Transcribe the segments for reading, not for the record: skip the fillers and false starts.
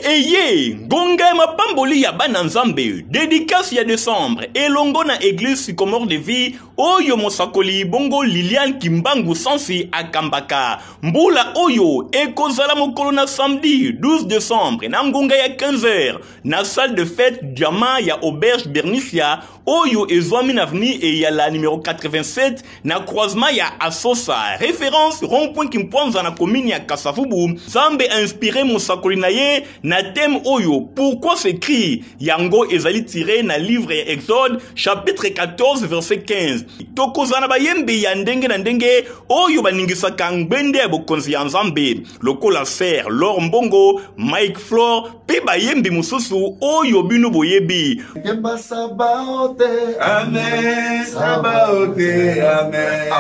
eye ngonga mapamboli ya bana nzambe dédicace ya décembre elongo na église sycomore de vie oyo mosakoli bongo Liliane Kimbangu Sansi akambaka mbula oyo ekozala mokolo na samedi 12 décembre na ngonga ya 15h na salle de fête diamant ya auberge Bernicia oyo ezwami na avenue et ya la numéro 87 na croisement ya Asosa référence rond-point Kimponza na commune ya Kasavubu Zambe inspiré mosakoli na ye na thème oyo pourquoi s'écrit yango ezali tiré na livre ya Exode chapitre 14 verset 15 tokozana bayembe ya ndenge na ndenge oyo baningisaka ngbende ya bokonzi ya Nzambe lokola Ser Lor Mbongo Mike Flor pe bayembe mususu oyo bino boyebi Kemba Sabaote Amen Sabaote Amen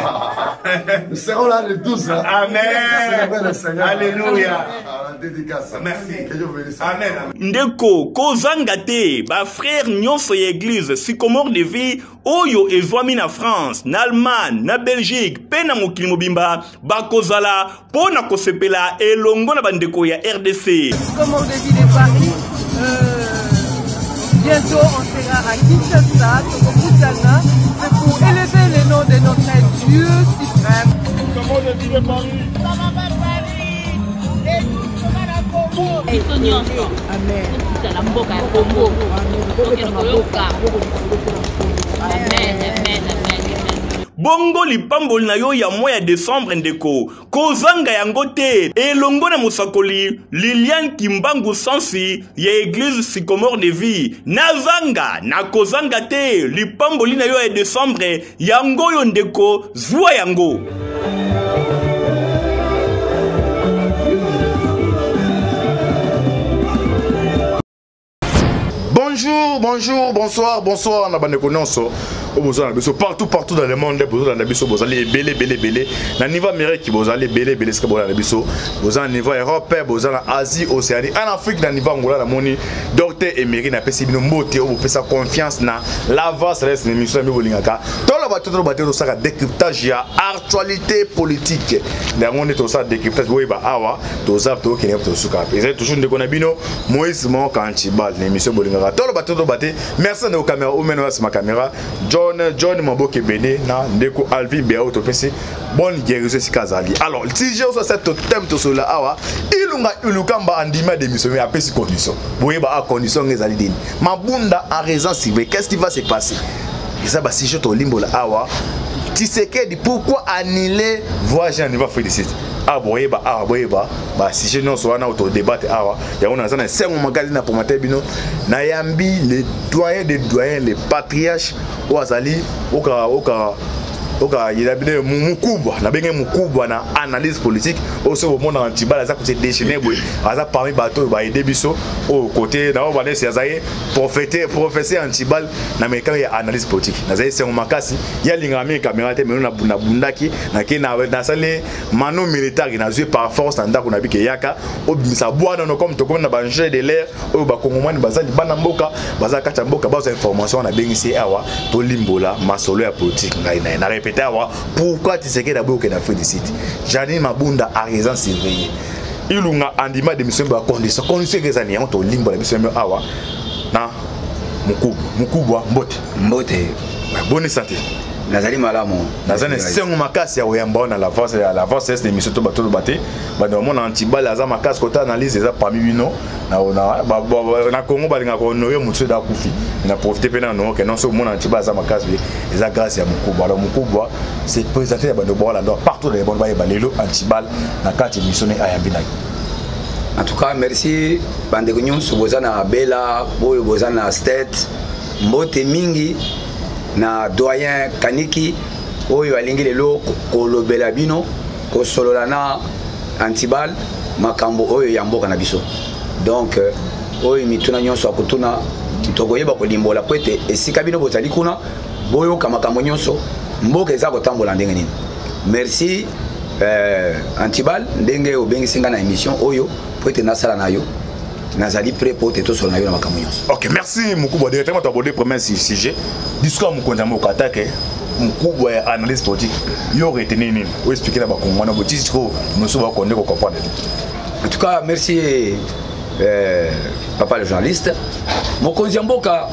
Nous serons là le 12 hein? Amen Alléluia Dédicace. Merci. Que Dieu vous bénisse. Amen. Ndeko kozanga te ba frère nyonso ya église sycomore de vie oyo ezwami na France na Allemagne na Belgique pe na mokili mobimba bakozala pona kosepela elongo na bandeko ya RDC. Sycomore de vie de Paris bientôt on sera à Kinshasa, Tokokutana. C'est pour élever le nom de notre Dieu suprême. Sycomore de vie de Paris. Amen. Bongo lipamboli na yo ya mois ya décembre ndeko kozanga yango te elongo na mosakoli Liliane Kimbangu Sansi ya église sycomore de vie nazanga na kozanga te lipamboli na yo ya décembre yango yo ndeko zwa yango. Bonjour, bonjour, bonsoir, bonsoir, on a bande connaissance. Partout dans le monde, vous allez belé. Na niveau Amérique, vous allez belé, ce que vous allez vous allez niveau Europe, vous allez Asie, Océanie, en Afrique, dans niveau Angola, la moni, docteur Emery n'a pas si bien moté, vous faites sa confiance na l'avance reste une émission de Bolingaka. Dans la bataille, ça décryptage, il y a actualité politique. Dans mon état, ça décryptage, oui, bah, awa, tout ça, tout qui n'est pas tout ça. Et toujours de Konabino, Moïse Mon Kanchibal, l'émission Bolingaka. Dans la bataille, merci à nos caméras, ou maintenant c'est ma caméra. John Maboke Bene na ndeko Alvin Bea Autopesi bonne guérison si Kazali. Alors si j'ai aussi cette thème to cela awa ilunga ulukamba andima de mission à pesi condition. Boye ba a condition ngezali dini. Mabunda a raison civile. Qu'est-ce qui va se passer? Et ça ba si je to limbo la awa Tshisekedi pourquoi annuler voyage en niveau félicite. Ah boyeba bah si je non soit na auto débattre awa ya on a ça c'est un magazine pour mater bino na yambi les doyens des doyens les patriarches ou azali oka il a bien mukubwa na benge mukubwa na analyse politique aussi au monde antibal ça c'est déchaîné boy ça parmi bateau ba aider biso au côté na ba c'est azaye professeur antibal na meka ya analyse politique na zaye c'est un makasi ya lingami caméra te mais na bundaki na ke na sale mano militaire na joué par force na ndako na bike yaka obimisa bwana no comme to comme na ba jeu de l'air o ba kongomani bazali bana mboka bazaka kacha mboka ba information na bengisi awa to limbola masolo ya politique ngai na répéter pourquoi tu sais que d'abord qu'on a fait des sites Janine Mabunda a raison surveiller ilunga andima de mission ba condition que ça n'y a on limbo la mission awa na mukubwa mbote bonne santé nazali malamu nazane sengo makasi ya oyamba na l'avance est l'émission to bato baté ba normalement antibal aza makasi côté analyse eza parmi bino na Congo balinga ko noyo mutsu da kufi na profiter pena non que non so mon antibal aza makasi eza grâce ya mukubwa alors mukubwa c'est présenté ya bando bola ndo partout dans les bonnes baye balelo antibal na kati missionné ayambi na. En tout cas merci bande nyonso bozana bela boyo bozana state mbote mingi na doyen Kaniki oyo alingi lelo kolobela bino kosolola na antibal makambo oyo ya mboka na biso donc oyo mituna nyonso akutuna tokoyeba kolimbola kwete esika bino bozali kuna boyo kamakambo nyonso mboka eza kotambola ndenge nini. Merci antibal ndenge obengisinga na émission oyo kwete nasala nayo nazali prêt pour te sur na yo na makambo nyonso. OK, merci Mukubwa directement tu aborder premier sujet discours mukonza mokatake Mukubwa ya analyse politique yo retenir nini ou expliquer na ba kongwana botisi ko nous va connaître ko comprendre. En tout cas merci papa le journaliste mokonzi ya mboka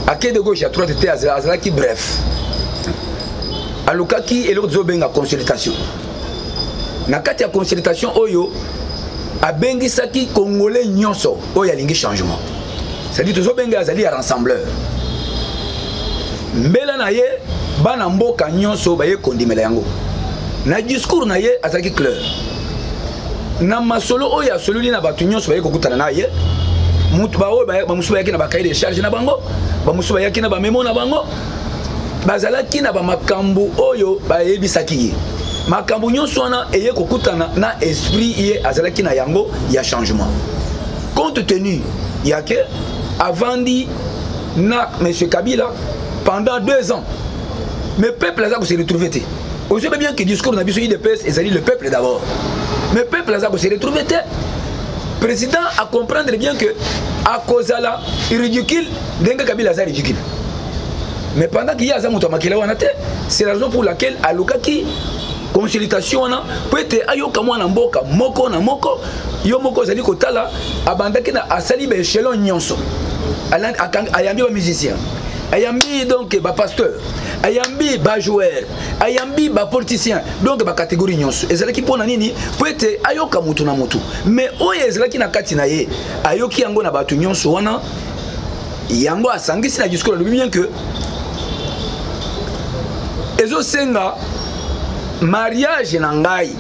ake de gauche à droite était azalaki bref alukaki eloko tozobenga consultation na kati ya consultation oyo abengisaki congolais nyonso oyo alingi changement c'est-à-dire tozobenga azali ya rassembleur mbela na ye bana mboka nyonso baye kondimela yango na discours na ye azalaki clair na masolo oyo asololi na bato nyonso baye kokutana na ye mutu baoyo bamusu bayaki na bakaye de charge na bango bamusu bayaki na bamemo na bango bazalaki na bamakambo oyo bayebisaki ye makambo nyonso wana eye kokutana na esprit ye azalaki na yango ya changement compte tenu ya ke avandi na monsieur Kabila pendant 2 ans mais peuple aza ko se retrouver te aussi bien que discours na biso IDPS ezali le peuple d'abord mais peuple aza ko se retrouver te président à comprendre bien que à cause là il ridicule denga Kabila aza ridicule mais pendant qu'il y a aza muto makela wana te c'est la raison pour laquelle alukaki consultation wana peut être ayoka mwana mboka moko na moko yo moko zali kotala abandaki na asali ba échelon nyonso ayambi ba musicien ayambi donc ba pasteur ayambi ba joueur ayambi ba politicien donc ba catégorie nyonso ezalaki pona nini peut être ayoka mutu na mutu mais oyo ezalaki na kati na ye ayoki yango na batu nyonso wana yango asangisi na discours le bien que ezo senga mariage na ngai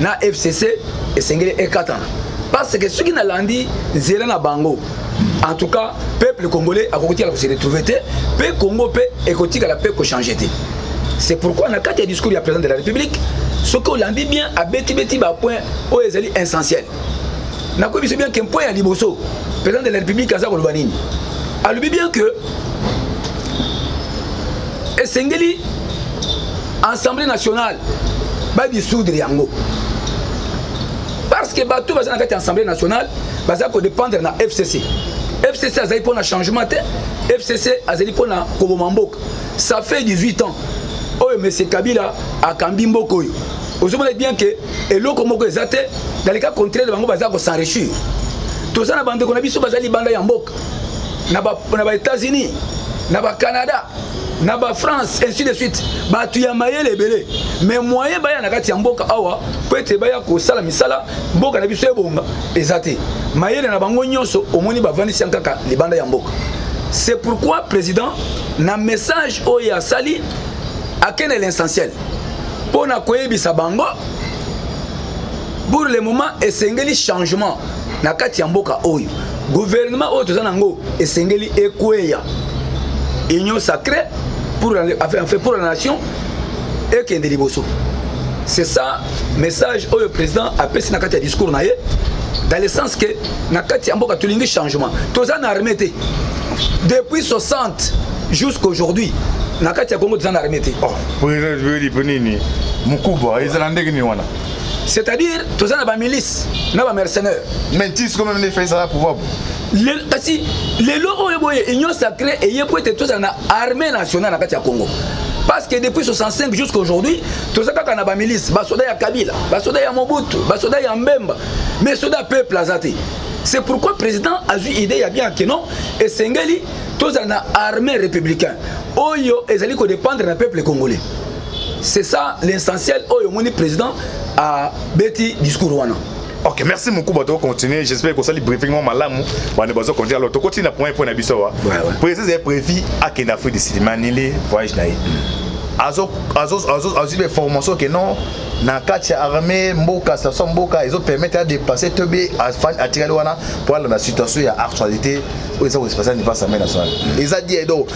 na FCC esengeli ekatana parce que ce qui n'a landi zela na bango en tout cas peuple congolais a kokotika ko se retrouver te pe Congo pe ekotika la pe ko changer te c'est pourquoi na kati ya discours ya président de la République ce que landi bien a beti ba point o ezali essentiel na ko biso bien que point ya liboso président de la République aza ko lobanini alubi bien que esengeli Assemblée nationale va dissoudre yango parce que bateau va dans la Assemblée nationale va dépendre na FCC FCC azali pour un changement FCC azali pour na Kobomamboka ça fait 18 ans oh monsieur Kabila a kambi mboko yo ozomona bien que eloko moko ezate dans le cas contraire bango baza ko s'enrichir tout ça na bande ko na biso bazali banda ya mboka na ba États-Unis na ba Canada na ba France ainsi de suite batu ya mayele ebele mais moyen baya na kati ya mboka awa peut-être baya ko sala misala mboka na biso ebonga ezate mayele na bango nyonso omoni bavandisi kaka libanda ya mboka c'est pourquoi président na message oyo ya sali akene l'essentiel pona koyebisa bango pour le moment esengeli changement na kati ya mboka oyo gouvernement oyo tozana ngo esengeli ekweya union sacrée pour la nation et qui est de liboso. C'est ça message où le président a passé dans le discours dans le sens que na kati amboka tulingi changement. Tous en armée depuis 60 jusqu'à aujourd'hui. Na kati ya Congo tous en armée. C'est-à-dire tous en ba milice, na ba mercenaires. Mais tous comme même fait ça pouvoir. Kasi lelo oyo boye union sacrée et yé peut être tous en armée nationale na kati ya Congo. Parce que depuis 65 jusqu'à aujourd'hui, tout ça quand on a ba milice, ba soda ya Kabila, ba soda ya Mobutu, ba soda ya Mbemba, mais soda peuple azate. C'est pourquoi le président a eu idée ya bien que non et Sengeli tous en armée républicain. Oyo ezali ko dépendre du peuple congolais. C'est ça l'essentiel oyo moni président a beti discours wana. Ok, merci beaucoup pour continuer. J'espère que ça li briefing malamu. On va continuer alors. To continue point na biso wa. Président est prévu à Kenya Afrique du Sud manile voyage naï. Azo des formations que non na kati armée mboka ça son mboka ils ont permettre de dépasser tobe à tirer wana pour la situation ya actualité où ça se passe au niveau national. Ils a dit do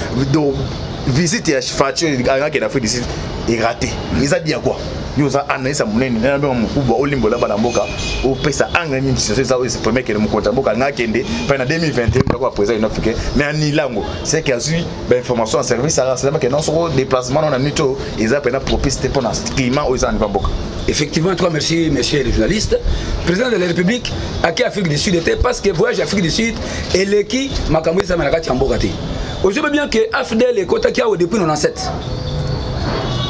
visite ya fature à Kenya Afrique du Sud est raté. Ils a dit quoi? Yoza analyse munene na mbona mkubwa olimbola bana mboka opesa angani situation ça c'est premier que mkonta mboka ngakende pendant 2021 kwa président africain mais anilango c'est qu'il y a eu information en service ça c'est que non sur déplacement on a nito ils a pena propice pour dans climat aux en mboka. Effectivement, toi merci messieurs les journalistes. Président de la République à qui Afrique du Sud était parce que voyage Afrique du Sud et l'équipe makambo ça manakati mboka té. Aujourd'hui bien que AFDEL et Kota kia au depuis 97.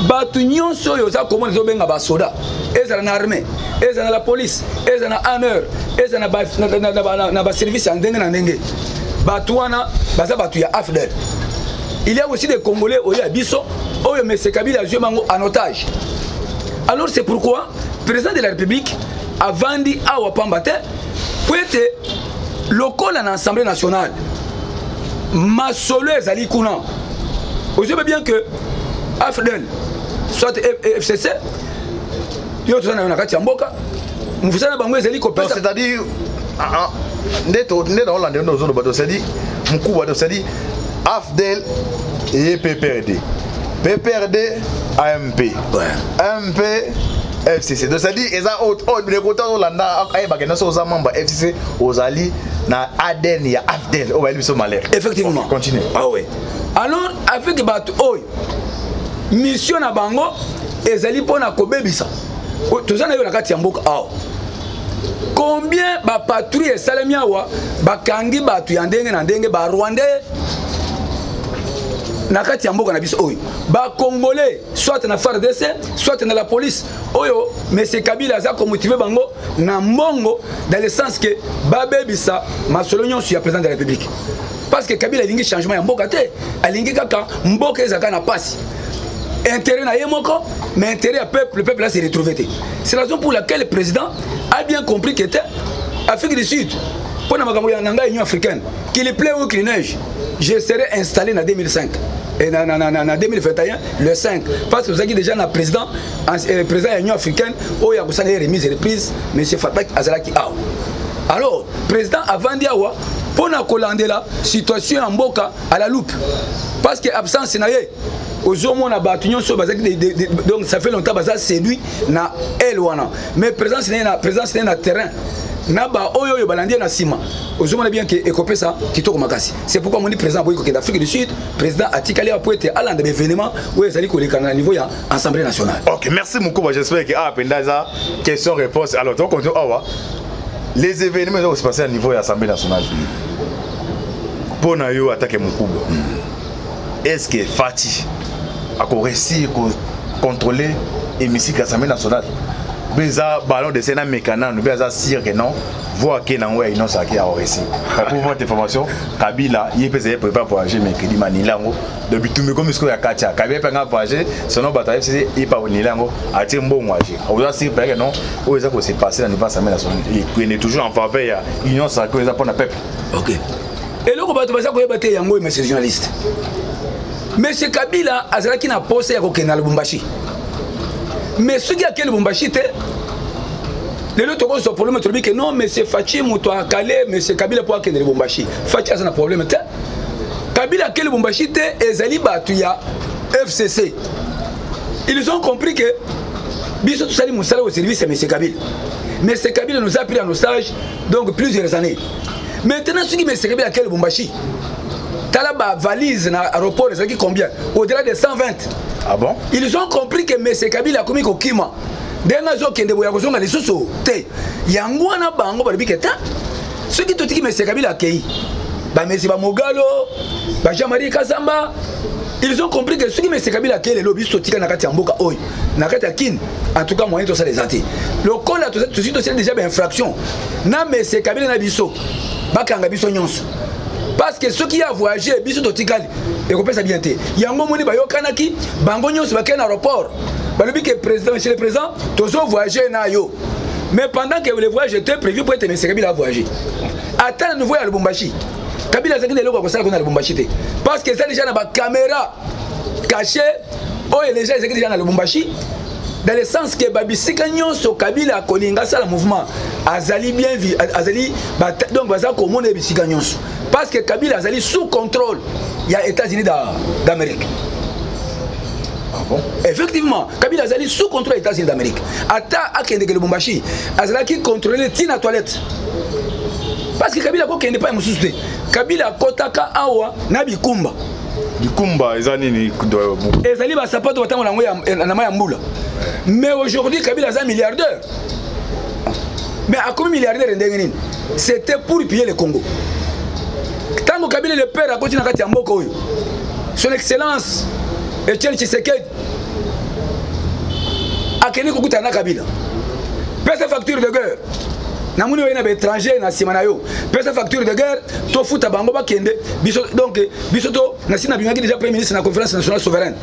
bato nyonso oyo oza komona ezobenga basoda ezala na armée ezala na la police ezala na honneur ezala na baservice ya ndenge na ndenge bato wana baza bato ya AFDEL. Il y a aussi des Congolais oyo ya biso oyo M. Kabila azwi bango en otage. Alors c'est pourquoi le président de la République a vendu awa pamba te pour être local en Assemblée nationale. Masolo ezali kuna. Vous savez bien que AFDEL soit FCC yo tozana na kati ya mboka mufusana bango ezali ko pesa. C'est-à-dire neto Hollande ndo zono bato c'est-à-dire mkubwa bato c'est-à-dire AFDEL et PPRD. PPRD AMP. AMP FCC. Donc c'est-à-dire eza les côtés Hollanda ay bakena so za membre FCC ozali na ADN ya AFDEL o bali biso malheur. Effectivement. Continue. Ah oui. Alors avec bato oy mission na bango ezali pona kobebisa. Tozana yo na kati ya mboka awa. Combien ba patrouille esalemi awa bakangi bato ya ndenge na ndenge ba Rwandais na kati ya mboka na biso oyo ba Congolais soit na FARDC soit na la police oyo M. Kabila aza ko motiver bango na mbongo dans le sens que ba bebisa masolo nyonso ya président de la République parce que Kabila alingi changement ya mboka te alingi kaka mboka ezaka na pasi intérêt na yemoko mais intérêt à peuple le peuple là s'est retrouvé. C'est la raison pour laquelle le président a bien compris que Afrique du Sud pour la Union africaine qu'il plaît ou qu'il neige je serai installé en 2005 et en 2021 le 5 parce que vous avez déjà un président de l'Union africaine où il y a une remise et reprise M. Fatak Azalaki Aou. Alors président avant d'Awa pour la situation en Mboka à la loupe parce que absence naye aujourd'hui on a battu donc ça fait longtemps baza séduit na elwana mais présence n'est na terrain na ba oyo balandi na sima aujourd'hui on a bien que écopé ça kitoko makasi. C'est pourquoi on dit président boyko ke d'Afrique du Sud président atikali pour être à l'un des événements où ezali ko lekana niveau ya Assemblée nationale. OK, merci beaucoup. J'espère que apenda ça question réponse. Alors donc on dit les événements vont se passer à niveau de l'Assemblée nationale. Pour nous attaquer Mukubwa. Est-ce que Fati a réussi à contrôler l'hémicycle de l'Assemblée nationale? Beza ballon de Sénat mécanique, nous beza dire que non, voir que non ouais non ça qui a réussi. Pour votre information, Kabila il peut préparer voyager mercredi Manilango. Depuis tout me comme ce qu'il y a Katia, Kabila peut voyager, sinon bataille FCC il pas Manilango à Timbo voyager. On va dire que non, où est-ce que c'est passé dans l'Assemblée nationale? Il est toujours en faveur de l'union sacrée pour le peuple. OK. Et là, on va te battre yango et monsieur journaliste. Monsieur Kabila azalaki na poste ya kokena Lubumbashi. Mais ce qui a quel Lubumbashi te les autres causes sont problème que non monsieur Fachi muto akale monsieur Kabila pour akena Lubumbashi. Fachi a un problème te. Kabila quel Lubumbashi te ezali batu ya FCC. Ils ont compris que biso tout sali musala au service de monsieur Kabila. Monsieur Kabila nous a pris en otage donc plusieurs années. Maintenant, ce qui me servait à quel Lubumbashi, t'as la valise dans l'aéroport, c'est combien? Au-delà de 120. Ah bon? Ils ont compris que M. Kabila a commis au Kima. Dernier jour, qui est de Boyakozonga, les sous-sous, Yangwana Bango, Barbiqueta. Ce qui te dit que M. Kabila a accueilli, M. Bamogalo, Jean-Marie Kazamba, ils ont compris que ce qui M. Kabila a accueilli, les lobbies, Sotika Nakati Amboka, Oi, Nakati Kin, en tout cas, moyen de ça les athées. Le col a tout de suite déjà une infraction. Na M. Kabila Nabiso. Bakanga biso nyonso parce que ceux qui a voyagé biso totikali et ko pesa bien té yango moni ba yokanaki bango nyonso ba ken aéroport balobi que président monsieur le président tozo voyager na yo mais pendant que le voyage était prévu pour être M. Kabila voyager attends nous voyons à Lubumbashi Kabila zakine loko ko sala ko na Lubumbashi té parce que ça déjà na ba caméra cachée oh les gens ils déjà na Lubumbashi dans le sens que babisika nyonso Kabila kolinga sala mouvement azali bien vu azali donc baza ko mona bisika nyonso parce que Kabila azali sous contrôle il y a États-Unis d'Amérique. Ah bon? Effectivement Kabila azali sous contrôle des États-Unis d'Amérique ata akende ke Lubumbashi azala ki contrôler tina toilette parce que Kabila ko kende pas mususu te Kabila kotaka awa na bikumba bikumba ezani ni ezali ba sapato batango nango na maya mbula. Mais aujourd'hui, Kabila est un milliardaire. Mais à combien de milliardaires c'était pour piller le Congo. Tant que Kabila le père a continué à Son Excellence, Etienne Tshisekedi, akeni kokuta na Kabila pesa facture de guerre na muni wena ba étranger na simana yo pesa facture de guerre to futa bango ba kende biso donc biso to na sina bimaki déjà premier ministre na conférence nationale souveraine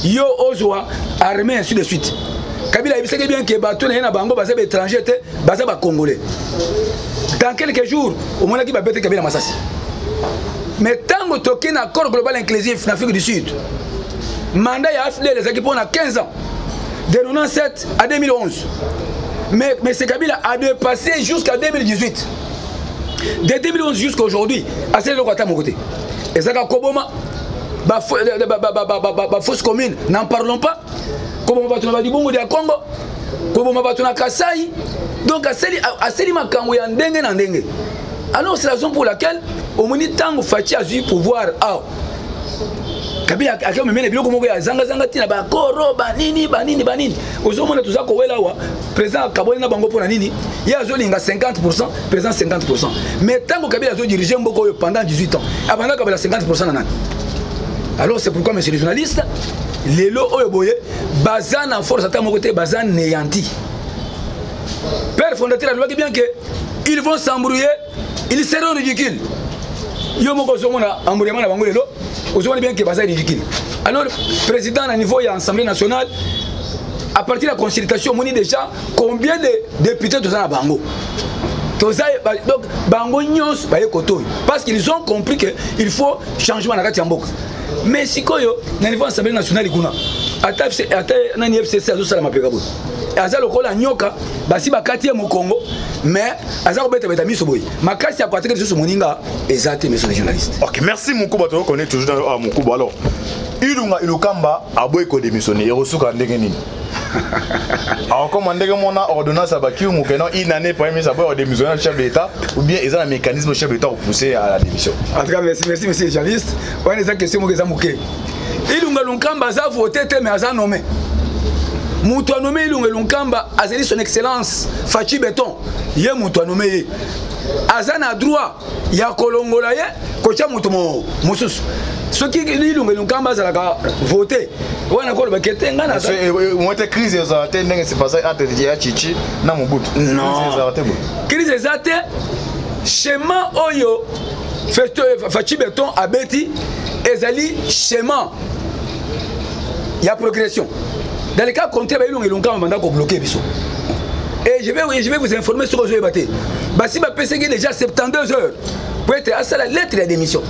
yo ozwa armée ainsi de suite Kabila il sait bien que bato na bango ba étranger te ba za ba congolais dans quelques jours au moins qui va bête Kabila Masasi mais tant que tu as un accord global inclusif en Afrique du Sud mandat ya AFD les équipes on a 15 ans de 1997 à 2011 mais ce Kabila a dépassé jusqu'à 2018 de 2011 jusqu'à aujourd'hui à ce à mon côté et ça Koboma fausse commune n'en parlons pas Koboma batuna du Bongo de Congo Koboma batuna Kasai donc aseli makambo ya ndenge na ndenge alors c'est la raison pour laquelle au moni tango Fachi a eu pouvoir Kabila a même biloko moko ya zanga tina ba koro banini ozomona tuza ko wela wa président Kabila na bango pona nini ya azolinga 50% président 50% mais tango Kabila azo diriger mboko pendant 18 ans abanda Kabila 50% na nani alors c'est pourquoi monsieur les journalistes les lots oyo boye bazan en force ata moko te bazan néanti père fondateur a dit bien que ils vont s'embrouiller ils seront ridicules yo moko zomona embrouillement na bango lelo ozomona bien que bazan ridicule alors président à niveau ya assemblée nationale à partir de la consultation on dit déjà combien de députés dans la bango donc bango nyos ba ekoto parce qu'ils ont compris que il faut changement na kati ya mboka mais sikoyo na niveau assemblée nationale kuna ata na FCC azo sala mapeka bo aza lokola nyoka basi bakati ya Congo mais aza kobeta miso boy makasi ya kwateke sur moninga ezate monsieur les journalistes. OK, merci mon kuba to connaît toujours dans mon kuba alors ilunga ilukamba aboy ko démissionner et resuka ndenge nini alors comment ndenge mona ordonnance abaki ou mokeno une année premier ministre aboy démissionner chef de l'état ou bien ils ont un mécanisme chef de l'état pour pousser à la démission. En tout cas merci monsieur les journalistes on est ça question mo kezamuke ilunga lunkamba za voter mais aza nommé Moutou a nommé Lunkamba, Azali son excellence, Fachi Beton, Yé Moutou a nommé Azan a droit, Y'a Kolongola, Kocha Moutou Moussous. Ce qui est Lunkamba, ça a voté. On a encore le baqueté. On a crise, c'est pas ça, Chichi, non, mon bout. Non, crise exacte, schéma Oyo, Fachi Beton, Abeti, Ezali, schéma. Il y a progression. Dans les cas contraires, il y a un bloqué. Et je vais vous informer sur ce débat. Si ma PC est déjà 72 heures pour être à la lettre de démission.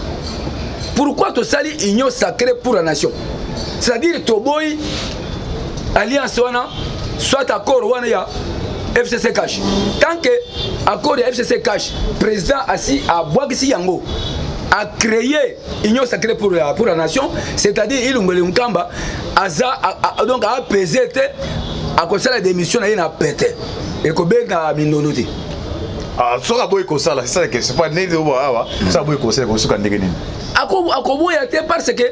Pourquoi tu salis union sacrée pour la nation? C'est-à-dire que Toboy, Alliance Wana, soit accord Wana FCC Cash. Tant que accord de FCC Cash, président assis à Boagisi Yango a créé union sacrée pour la nation, c'est-à-dire il Nkamba donc a pesé à cause de la démission il a pété et que ben a minorité. Ah, ça boy comme ça là, c'est ça que c'est pas né de wa, ça boy comme ça comme ça ndenge nini. Akobo ya té parce que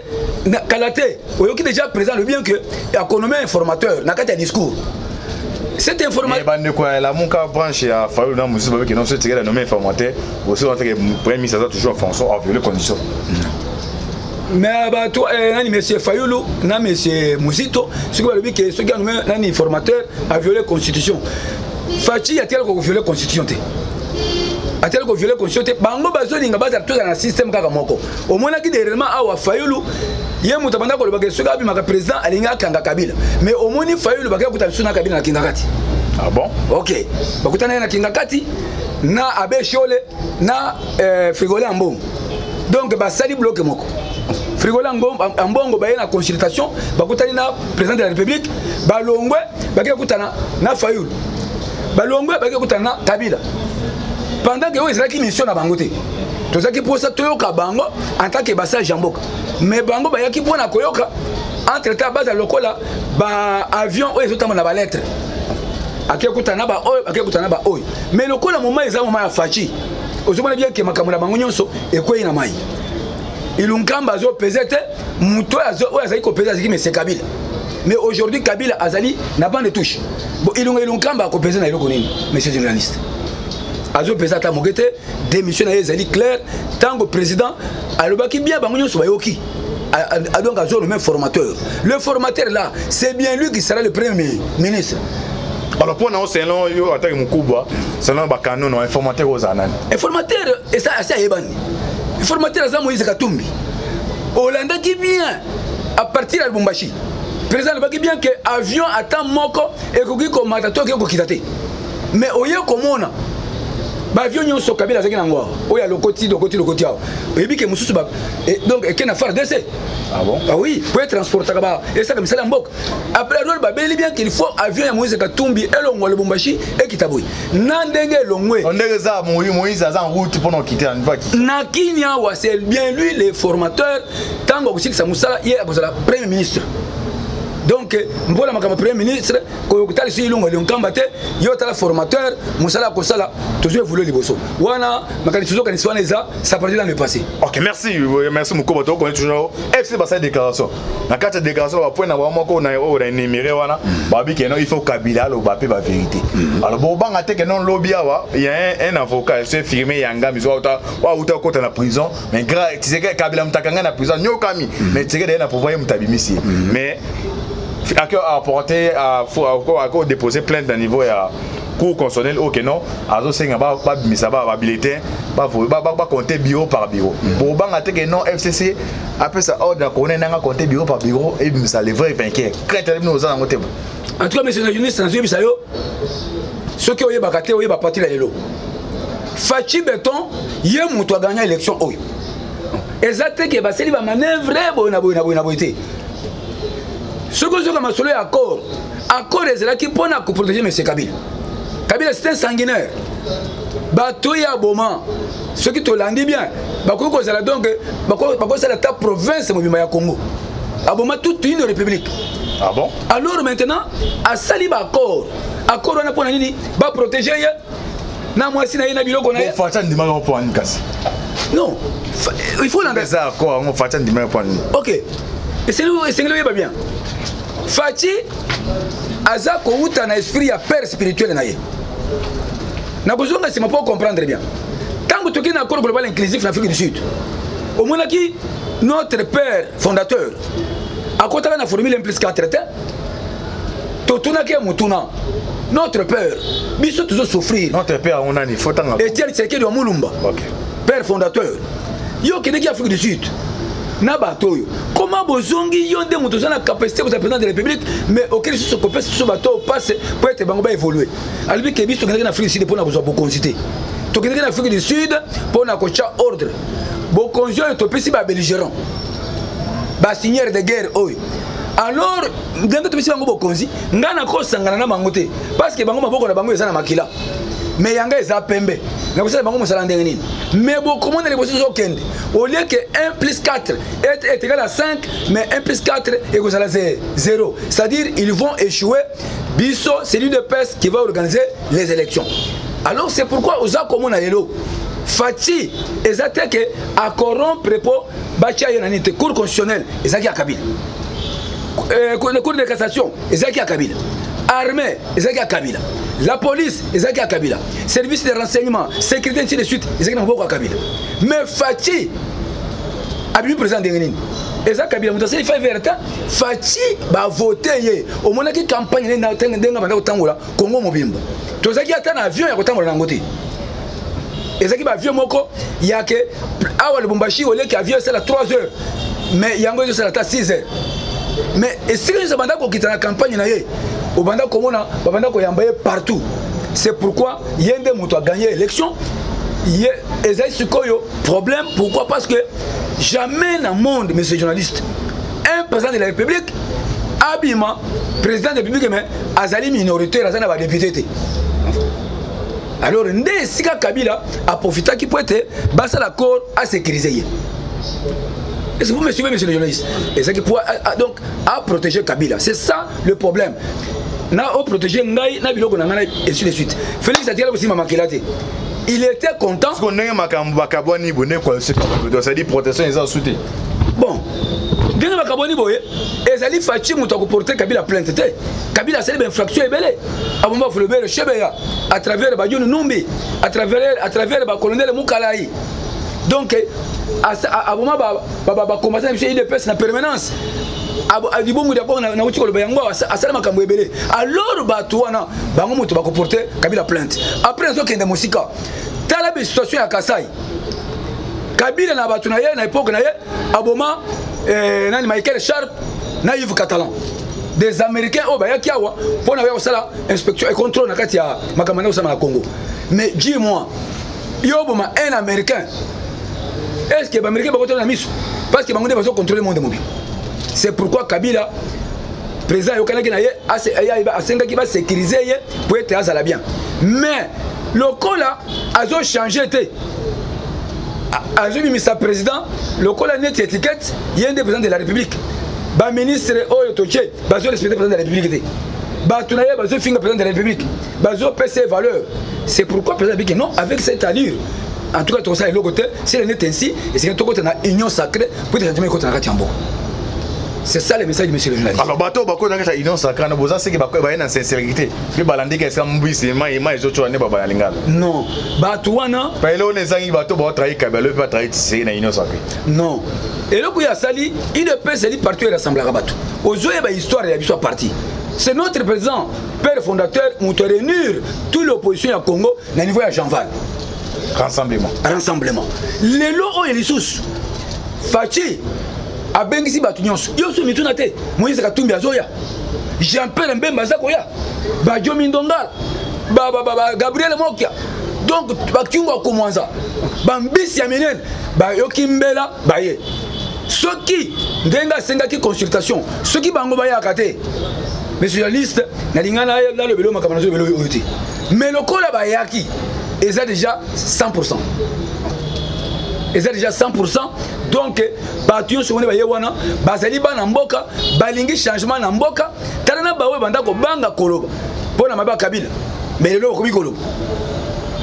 Kalate, oyoki déjà présent le bien que économie informateur na kati ya discours. Cette information. Mais quoi, la mon cas branche a fallu dans monsieur Babé qui non se tirer la nommé informateur aussi en tant que premier ministre toujours François a violé conditions. Mais bah toi nani monsieur Fayoulou na monsieur Mousito ce qui va dire que ce qui a nommé nani informateur a violé constitution. Fachi a tel ko violé constitution té. A tel ko violé constitution té bango bazolinga baza tout dans le système kaka moko. Au moins là qui derrière awa Fayoulou ye mutabanda ko lobake soka bi maka président alinga kanga Kabila mais au moins Fayoulou bakaya kuta suna Kabila na kingakati. Ah bon? OK. Bakutana na kingakati na abe Chole na Frigola Mbongo. Donc basali bloqué moko. Frigola Mbongo baye na consultation bakutani na président de la République balongwe bakaya kutana na Fayoulou. Balongwe bakaya kutana na Kabila. Pendant que ils qui mission na bangote. Tout ça qui pour ça toyoka bango en tant que basa jamboka. Mais bango ba yaki pona koyoka entre ta base lokola ba avion o ezotama na ba lettre. Akekutana ba oyo akekutana ba oyo. Mais lokola moment eza moment ya Fachi. Ozomona bien que makambo na bango nyonso ekoyi na mai. Ilunkamba zo pesete muto azo o azali ko pesa ziki mais c'est Kabila. Mais aujourd'hui Kabila azali na bande touche. Bon Ilunkamba ko pesa na iloko nini monsieur journaliste. Azo pesa ta mogete démission na ezali clair tant que président alobaki bien bango nyonso bayoki donc à zone même formateur. Le formateur là, c'est bien lui qui sera le premier ministre. Alors pour nous c'est long yo attaque mon kubwa, c'est long ba canon non informateur aux anan. Informateur et ça yebani. Informateur ça Moïse Katumbi. Hollande qui vient à partir de Lubumbashi. Président le bien que avion attend moko et que comme matato qui ko kitate. Mais oye komona ba avion nyonso kabila zaki nangwa. Oya lokoti awo. Ebi ke mususu ba donc et ken affaire d'essai. Ah bon? Ah oui, pour transporter là-bas et ça comme ça l'ambok. Après le ba beli bien qu'il faut avion ya Moïse Katumbi et longo Lubumbashi et Kitaboui. Nandenge longwe. On est ça Moïse en route pour nous quitter en va quitter. Na Kenya wa c'est bien lui le formateur tango kusiki samusala ye akozala premier ministre. Donc, mbola makama premier ministre, ko kutali si ilungo linkamba te, yo tala formateur, musala ko sala, toujours voulu liboso. Wana makani toujours kan iswana eza, ça partit dans le passé. OK, merci Mukoba to connaît toujours FC ba sa déclaration. Na carte déclaration ba point na vraiment ko na numéro wana, ba bi que non il faut Kabila lo ba pe ba vérité. Alors bon banga te que non lobby awa, il y a un avocat, c'est firmé yanga mizo wa uta ko ta na prison, mais grave, tu sais que Kabila mtakanga na prison nyokami, mais tu sais que na pouvoir mutabimisi. Mais a apporté à déposer plainte d'un niveau à cour constitutionnel ok non azo senga ba misa ba habilité ba compter bureau par bureau pour banga te que non FCC après ça ordre qu'on n'a compter bureau par bureau et misa le vrai vainqueur quand nous en côté en tout cas monsieur le journaliste sans yebisa yo ceux qui oyeba kate oyeba parti la lelo Fachi Beton yé muto a gagné l'élection oyo exactement que ba seli ba manœuvre bona boité. Ce que je veux dire, accord est là qui peut protéger M. Kabila. Kabila c'est un sanguinaire. Batoya Boma, ceux qui te l'ont dit bien, Bako c'est la province de Congo. Aboma toute une république. Ah bon? Alors maintenant, à Salib accord on a pour nini, va protéger. Na moi si na yena biloko na. Fatan di mal pour une casse. Non, il faut l'entendre. Ça accord, on fatan di mal pour une. OK. Et c'est le pas bien. Fachi aza ko uta na esprit ya père spirituel na ye. Na kozonga c'est pour comprendre bien. Tant que tu as un accord global inclusif en Afrique du Sud. Au moins qui notre père fondateur a côté na formule 1+4 totuna ke mutuna. Notre père biso toujours souffrir. Notre père on a ni faut tant. Etienne Tshisekedi wa Mulumba. OK. Père fondateur. Yo qui est Afrique du Sud. Nabatoyo. Comment bozongi yonde mutoza na capacité pour président de la République mais auquel se copie sur bateau passe pour être bango ba évoluer. Albi ke biso en Afrique du Sud pour na besoin pour consulter. To en Afrique du Sud pour na kocha ordre. Bo conjoint to pesi ba belligérant. Ba signeur de guerre oy. Alors nganda to pesi bango bo konzi ngana ko sangana na bangote parce que bango maboko na bango eza na makila. Mais yanga eza pembe. Na ko sala bango musala ndenge nini. Mais bon comment les bosses au kende. Au lieu que 1+4 est égal à 5, mais 1+4 est égal à 0. C'est-à-dire ils vont échouer. Bisso, c'est lui de PES qui va organiser les élections. Alors c'est pourquoi aux communes à Yelo, Fachi, exactement que à corrompre pour Bachia Yananite, cour constitutionnelle, Ezaki à Kabila. Le cour de cassation, Ezaki à Kabila. Armée, Ezaki à Kabila. La police, Ezaki à Kabila. Service de renseignement, sécurité, ainsi de suite, Ezaki à Kabila. Mais Fachi, Abimi président de Rénine. Ezaki Kabila, il fait vérité. Fachi va voter. Au moment où la campagne est dans le Tangola, Congo Mobimba. Tout ça qui attend un avion, il y a un Tangola Nangote. Ezaki va avion moko, il y a que Awa Lubumbashi, au lieu qu'avion c'est à 3 heures. Mais Yango c'est à 6 heures. Mais si nous avons quitté la campagne, au banda komona babanda ko yambaye partout. C'est pourquoi Yende Mouto a gagné l'élection. Ezai Sukoyo problème pourquoi parce que jamais dans le monde monsieur journaliste un président de la République Abima président de la République mais azali minoritaire azana ba député. Alors ndé sika Kabila a profité qui peut être basa l'accord à sécuriser. Est-ce que vous me suivez, monsieur le journaliste? Et c'est qui pourra donc à protéger Kabila. C'est ça le problème. Na au protéger Ngai, na biloko nangana et ainsi de suite. Félix Atiala aussi m'a maquillé. Il était content. Parce qu'on est makambo kaboni bonne quoi c'est pas ça dit protection ils ont soutenu. Bon. Bien makaboni boye, ezali fachi muto ko porter Kabila plainte té. Kabila c'est une infraction ebelé. Abomba Fulbert Chebeya à travers Badiou Numbi, à travers ba colonel Moukalai. Donc à moment combattre UDPS na permanence a bongo d'accord na uti koloba yango asala makambo ebele alors bato wana bango moto bakoporter Kabila plainte après nzo kende mosika tala be situation ya Kasai Kabila na bato na ye na époque na ye aboma nani Michael Sharp na Yves Catalan des Américains au bayaki awa pour na yo sala inspection et contrôle na kati ya makambo na usama na Congo. Mais dis-moi yo boma un Américain est-ce que les Américains vont contrôler la mission? Parce que les Américains vont contrôler le monde mobile. C'est pourquoi Kabila, président Yokana qui va sécuriser pour être à la bien. Mais le cas là, a changé. A mis sa président, le cas là net étiquette, il y a un des présidents de la République. Le ministre Oyotoche, il va respecter le président de la République. Il va finir le président de la République. Il va payer ses valeurs. C'est pourquoi le président dit non, avec cette allure. En tout cas, tout ça est côté, c'est le net ainsi, et c'est que tout a union sacrée pour être côté dans Katiambo. C'est ça le message de monsieur le journaliste. Alors, bateau, bako dans la union sacrée, on a besoin c'est que bako va en sincérité. Le balandi que ça mbisi, et les autres ne pas balinga. Non, bateau wana. Pas là on les a bateau va trahir Kabila, pas trahir c'est une union sacrée. Non. Et là où il y a sali, il ne peut se dire partout et rassembler à bateau. Aux yeux il y a histoire et il y a parti. C'est notre président, père fondateur, nous réunir toute l'opposition au Congo au niveau de Jean-Val. Rassemblement. Rassemblement. Les lots et les sous. Fachi. A bengisi batu nyonso. Yo so mituna te. Moïse Katumbi azoya. Jean-Pierre Mbemba zakoya. Ba Jomi Ndonga. Ba Gabriel Mokia. Donc ba Kyungo Komwanza. Ba Mbisi Amenen. Ba Yokimbela ba ye. Soki ndenga senga ki consultation. Soki bango ba ya kate. Monsieur la liste na lingana là le belo makamana zo belo yote. Mais le kola ba yaki. Et ça déjà 100%. Et ça déjà 100%. Donc, partout sur les Yawana, Bazali Banamboka, Balingi changement Namboka, Tarana Bawe Bandako Banga Koloba, pour la Maba Kabila. Mais le Robi Koloba.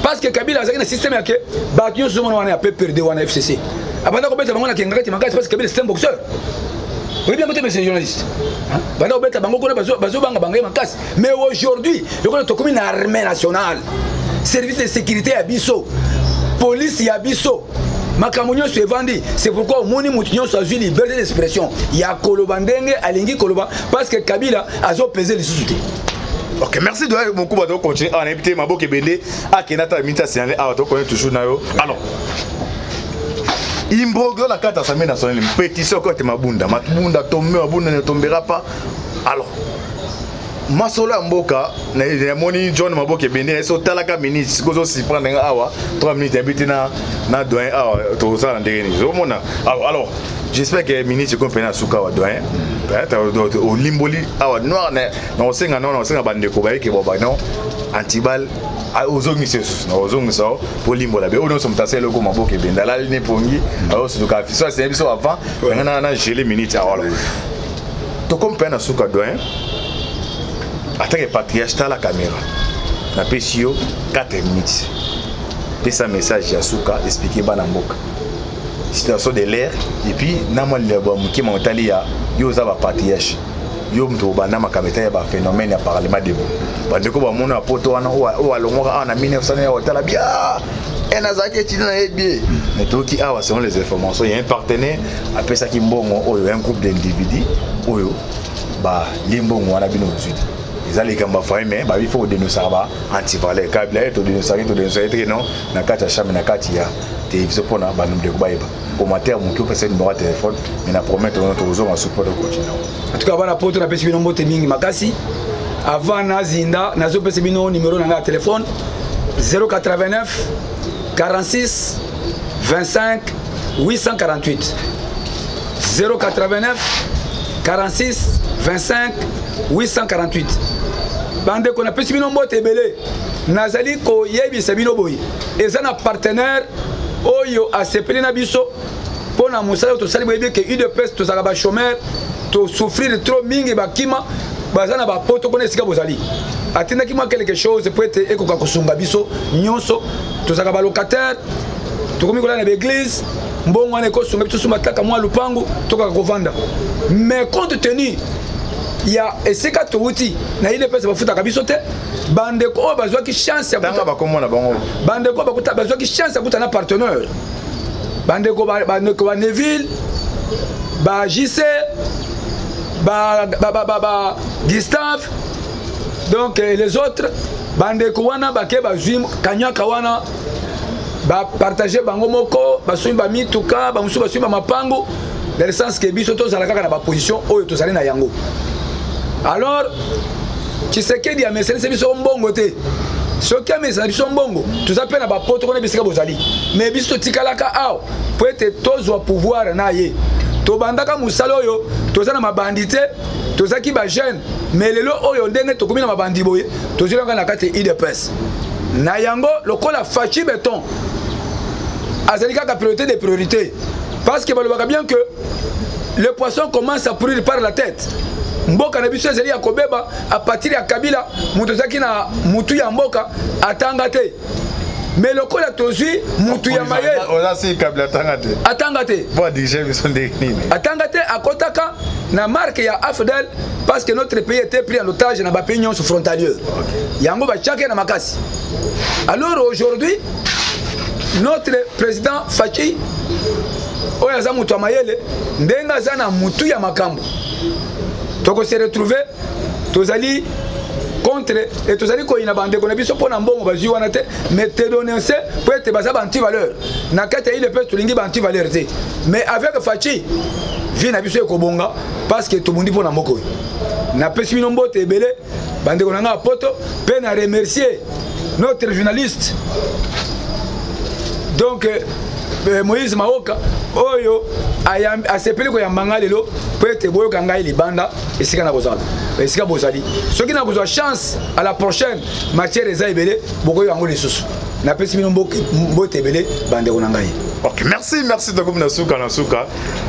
Parce que Kabila a un système qui Batiu sur mon a peu perdu en FCC. Après, on peut avoir un Kengati Makas parce que Kabila c'est un boxeur. Oui, bien écoutez, monsieur le journaliste. Mais aujourd'hui, le Congo est une armée nationale. Service de sécurité à Bisso, police à Bisso, Makamounio se vendi. C'est pourquoi Moni Moutignon soit une liberté d'expression. Il y a Kolobandenge, Alingi Koloba, parce que Kabila a pesé les sous-soutés. Ok, merci de beaucoup de continuer. On a invité Mabo Kebende à Kenata Minta Sianle à Otoko toujours Nayo. Alors, Imbrogo la carte assemblée nationale, pétition côté Mabunda, Mabunda tombe, Mabunda ne tombera pas. Alors, Masola Mboka, Moni John Maboke Bende, so talaka ministre, gozo si prendre un awa, 3 minutes habité na doyen awa, tout ça en dernier. Alors, j'espère que le ministre comprend Souka wa doyen. Au Limboli awa noir na osenga non osenga bande ko baye ke boba non antibal aux ognises aux ognises pour Limbola be ono somtase loko Maboke Bende la ligne pongi alors c'est ka ça c'est biso avant na gelé ministre awa. To comprend Souka doyen. Attaque le patriarche à la caméra. Na PCO 4 minutes. Et un message à Souka expliquer Banamboka. Situation de l'air et puis namal le bon qui montali ya yo za ba patriarche. Yo mto banama kameta ya ba phénomène ya parlement de bon. Bandeko ba mona poto wana o alongoka na 1900 ya hôtel bien. Et nazaki étudiant na bien. Mais tout qui a selon les informations, il y a un partenaire après ça qui mbongo un groupe d'individus oyo ba limbongo wana bino sud. Ils allaient comme mais il faut dénoncer ça anti-valeur Kabila to dénoncer non na kati chambre na kati ya télévision pour na banum de kubaïba commentaire mon qui peut passer numéro de téléphone mais na promettre notre zone en support de continuer en tout cas bana poto na pesi bino mbote mingi makasi avant na zinda nazo pesi bino numéro na téléphone 089 46 25 848 089 46 25 848. Bande qu'on a pesi bino mbote belé. Nazali ko yebi sabino boy. Ezana partenaire oyo a sepeli na biso pona musala to sali boyebi ke UDPS to sala ba chômeur to souffrir trop mingi bakima bazana ba poto kone sika bozali. Atinda ki moi quelque chose peut être ekoka kosunga biso nyonso to sala ba locataire to komi kola na l'église mbongo ane ko sunga biso sumataka mwa lupango to ka kovanda. Mais compte tenu il y a essayer de outil na ile pesa bafuta kabiso te bande ko bazwa ki chance ya kutanga ba komona bango bande ko bakuta bazwa ki chance ya kutana partenaire bandeko ba Neville, ba JC, ba Gustave, donc les autres bandeko wana bake bazwi kanyaka wana ba partager bango moko basui ba mituka ba musu basui ba mapango dans le sens que biso to zalaka na ba position oyo to zali na yango. Alors Tshisekedi a message c'est biso mbongo te. Soki a message biso mbongo tuzape na ba poto kona bisika bozali. Mais biso tikalaka aw pour être tozwa pouvoir na ye. To bandaka musalo oyo tozana mabandité tozaki ba jeune mais lelo oyo ndenge tokomi na mabandi boye tozilanga na kati IDPS. Na yango lokola fachi béton azalika la priorité des priorités parce que balobaka bien que le poisson commence à pourrir par la tête. Mboka na biso ezali ya kobeba à partir ya Kabila mutu zaki na mutu ya mboka atangate. Mais lokola tozui mutu ya maye aussi Kabila atangate. Atangate. Bon déjà ils sont des nini. Atangate akotaka na marque ya AFDEL parce que notre pays était pris en otage dans les pays frontaliers. Yango ba chake na makasi. Alors aujourd'hui notre président Fachi oyaza mutu ya mayele ndenga zana mutu ya makambo. Toko se retrouver tozali contre et tozali ko ina bande ko na biso pona mbongo bazui wana te mais te dénoncer pour être basa anti valeur na kata ile peut tulingi anti valeur te mais avec Fachi vie na biso ko bonga parce que tout mundi pona moko na pesi mino mbote ebele bande ko na poto pe na remercier notre journaliste donc Moïse Maoka oyo asepeli ko yambanga lelo po ete boyo kanga libanda esika na bozala esika bozali soki na kozwa chance à la prochaine matière eza ebele bokoyo yango lisusu na pesi mino mbote ebele bande ko ngai. OK, merci de comme na suka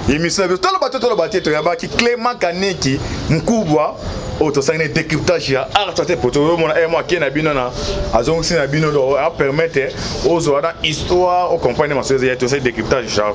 émission de tolo bateau to yabaki Clément Kaneki mkubwa auto sangné décryptage ya art poto mona moi qui na bino na azongi na bino do a permettre aux histoire au compagnie ma série to décryptage ya